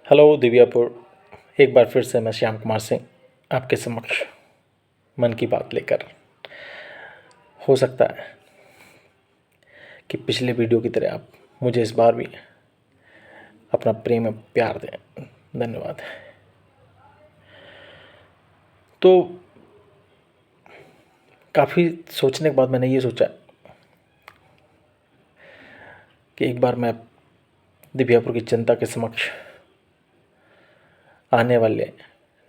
Hello Divyapur. एक बार फिर से मैं श्याम कुमार सिंह आपके समक्ष मन की बात लेकर। हो सकता है कि पिछले वीडियो की तरह आप मुझे इस बार भी अपना प्रेम और प्यार दें। धन्यवाद। तो काफ़ी सोचने के बाद मैंने ये सोचा कि एक बार मैं दिव्यापुर की जनता के समक्ष आने वाले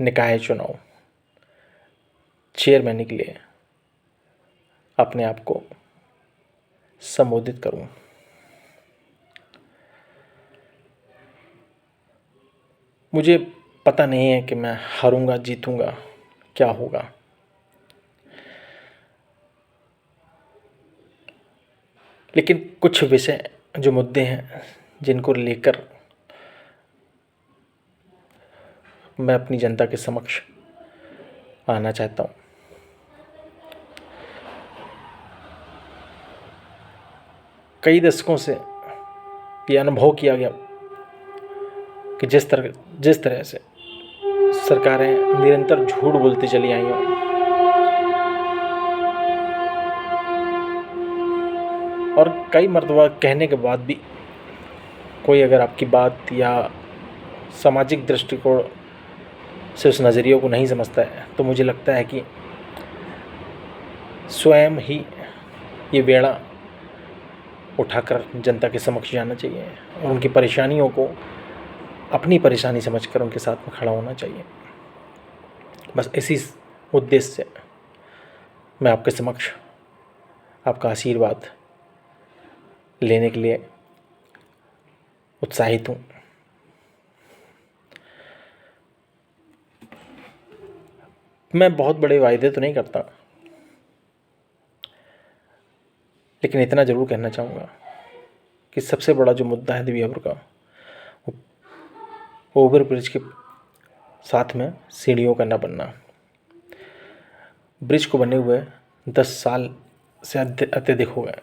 निकाय चुनाव चेयरमैन के लिए अपने आप को संबोधित करूं। मुझे पता नहीं है कि मैं हारूंगा जीतूंगा क्या होगा, लेकिन कुछ विषय जो मुद्दे हैं जिनको लेकर मैं अपनी जनता के समक्ष आना चाहता हूँ। कई दशकों से ये अनुभव किया गया कि जिस तरह से सरकारें निरंतर झूठ बोलती चली आई हों और कई मर्तबा कहने के बाद भी कोई अगर आपकी बात या सामाजिक दृष्टिकोण से उस नज़रिए को नहीं समझता है, तो मुझे लगता है कि स्वयं ही ये बेड़ा उठाकर जनता के समक्ष जाना चाहिए और उनकी परेशानियों को अपनी परेशानी समझकर उनके साथ में खड़ा होना चाहिए। बस इसी उद्देश्य से मैं आपके समक्ष आपका आशीर्वाद लेने के लिए उत्साहित हूँ। मैं बहुत बड़े वायदे तो नहीं करता, लेकिन इतना ज़रूर कहना चाहूँगा कि सबसे बड़ा जो मुद्दा है दिव्यापुर का, वो ओवर ब्रिज के साथ में सीढ़ियों का न बनना। ब्रिज को बने हुए 10 साल से अत्यधिक हो गए,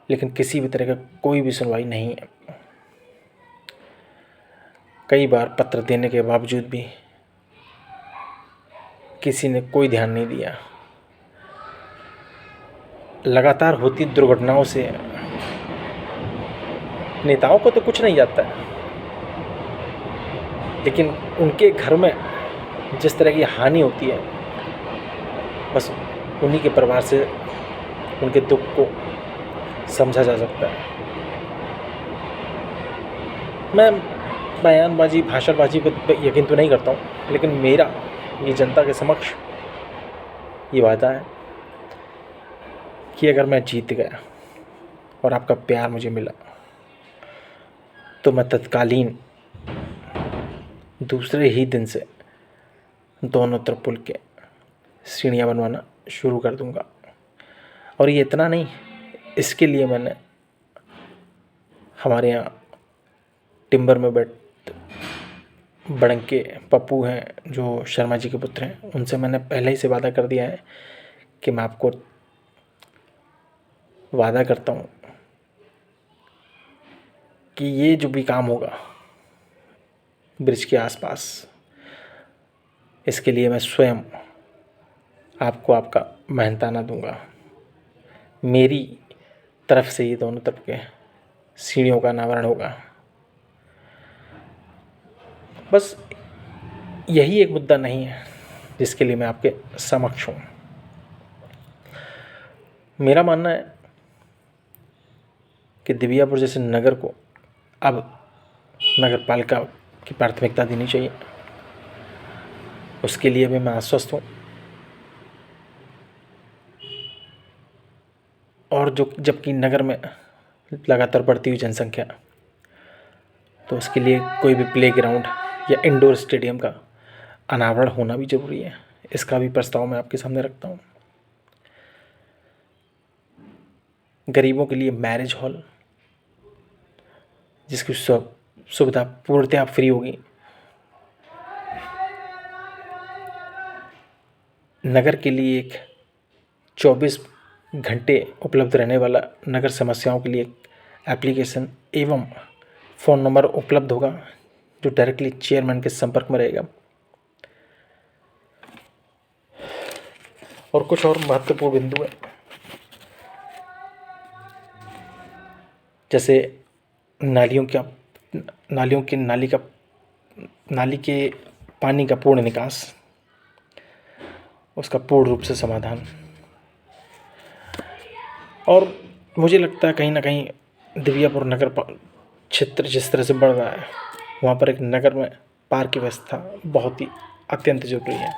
लेकिन किसी भी तरह का कोई भी सुनवाई नहीं है। कई बार पत्र देने के बावजूद भी किसी ने कोई ध्यान नहीं दिया। लगातार होती दुर्घटनाओं से नेताओं को तो कुछ नहीं जाता है, लेकिन उनके घर में जिस तरह की हानि होती है, बस उन्हीं के परिवार से उनके दुख को समझा जा सकता है। मैं बयानबाजी भाषणबाजी पर यकीन तो नहीं करता हूँ, लेकिन मेरा ये जनता के समक्ष ये वादा है कि अगर मैं जीत गया और आपका प्यार मुझे मिला, तो मैं तत्कालीन दूसरे ही दिन से दोनों तरफ पुल के सीढ़ियाँ बनवाना शुरू कर दूंगा। और ये इतना नहीं, इसके लिए मैंने हमारे यहाँ टिम्बर में बड़ंके पप्पू हैं जो शर्मा जी के पुत्र हैं, उनसे मैंने पहले ही से वादा कर दिया है कि मैं आपको वादा करता हूँ कि ये जो भी काम होगा ब्रिज के आसपास, इसके लिए मैं स्वयं आपको आपका मेहनताना दूंगा। मेरी तरफ से ये दोनों तरफ के सीढ़ियों का अनावरण होगा। बस यही एक मुद्दा नहीं है जिसके लिए मैं आपके समक्ष हूँ। मेरा मानना है कि दिव्यापुर जैसे नगर को अब नगर पालिका की प्राथमिकता देनी चाहिए। उसके लिए भी मैं आश्वस्त हूँ। और जबकि नगर में लगातार बढ़ती हुई जनसंख्या, तो उसके लिए कोई भी प्लेग्राउंड या इंडोर स्टेडियम का अनावरण होना भी ज़रूरी है। इसका भी प्रस्ताव मैं आपके सामने रखता हूँ। गरीबों के लिए मैरिज हॉल, जिसकी सुविधा पूर्णतः फ्री होगी। नगर के लिए एक 24 घंटे उपलब्ध रहने वाला नगर समस्याओं के लिए एक एप्लीकेशन एवं फ़ोन नंबर उपलब्ध होगा, जो डायरेक्टली चेयरमैन के संपर्क में रहेगा। और कुछ और महत्वपूर्ण बिंदु है, जैसे नाली के पानी का पूर्ण निकास, उसका पूर्ण रूप से समाधान। और मुझे लगता है कहीं ना कहीं दिव्यापुर नगर क्षेत्र जिस तरह से बढ़ रहा है, वहाँ पर एक नगर में पार्क की व्यवस्था बहुत ही अत्यंत जरूरी है।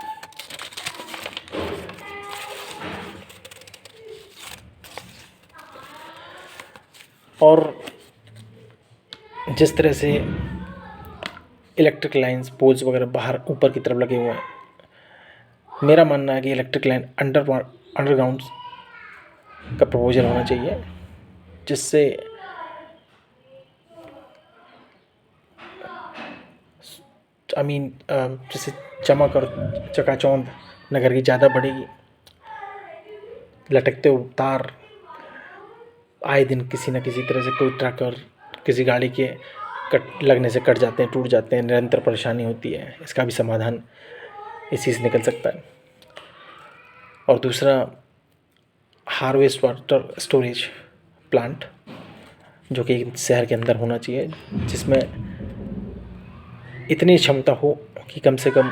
और जिस तरह से इलेक्ट्रिक लाइंस, पोल्स वगैरह बाहर ऊपर की तरफ लगे हुए हैं, मेरा मानना है कि इलेक्ट्रिक लाइन अंडरग्राउंड का प्रपोजल होना चाहिए, जिससे जैसे चमक और चकाचौंध नगर की ज़्यादा बढ़ेगी। लटकते हुए तार आए दिन किसी न किसी तरह से कोई ट्रक और किसी गाड़ी के कट लगने से कट जाते हैं, टूट जाते हैं, निरंतर परेशानी होती है। इसका भी समाधान इसी से निकल सकता है। और दूसरा, हार्वेस्ट वाटर स्टोरेज प्लांट जो कि शहर के अंदर होना चाहिए, जिसमें इतनी क्षमता हो कि कम से कम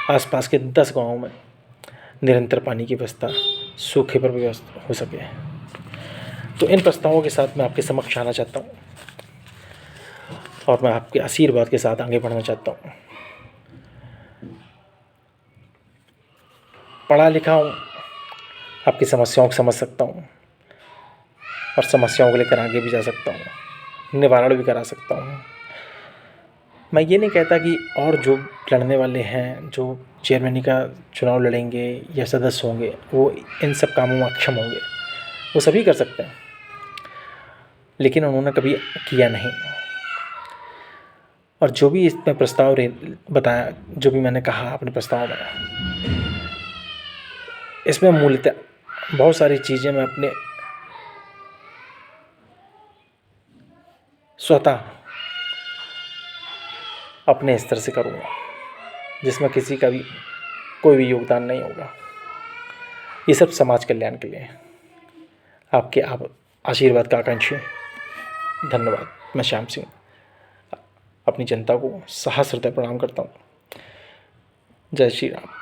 आसपास के 10 गाँवों में निरंतर पानी की व्यवस्था, सूखे पर व्यवस्था हो सके। तो इन प्रस्तावों के साथ मैं आपके समक्ष आना चाहता हूँ और मैं आपके आशीर्वाद के साथ आगे बढ़ना चाहता हूँ। पढ़ा लिखा हूँ, आपकी समस्याओं को समझ सकता हूँ और समस्याओं को लेकर आगे भी जा सकता हूँ, निवारण भी करा सकता हूँ। मैं ये नहीं कहता कि और जो लड़ने वाले हैं, जो चेयरमैनी का चुनाव लड़ेंगे या सदस्य होंगे, वो इन सब कामों में अक्षम होंगे। वो सभी कर सकते हैं, लेकिन उन्होंने कभी किया नहीं। और जो भी इसमें प्रस्ताव बताया, जो भी मैंने कहा अपने प्रस्ताव में, इसमें मूलतः बहुत सारी चीज़ें मैं अपने स्वतः अपने स्तर से करूँगा, जिसमें किसी का भी कोई भी योगदान नहीं होगा। ये सब समाज कल्याण के लिए है। आपके आशीर्वाद का आकांक्षी। धन्यवाद। मैं श्याम सिंह अपनी जनता को सहस्र हृदय प्रणाम करता हूँ। जय श्री राम।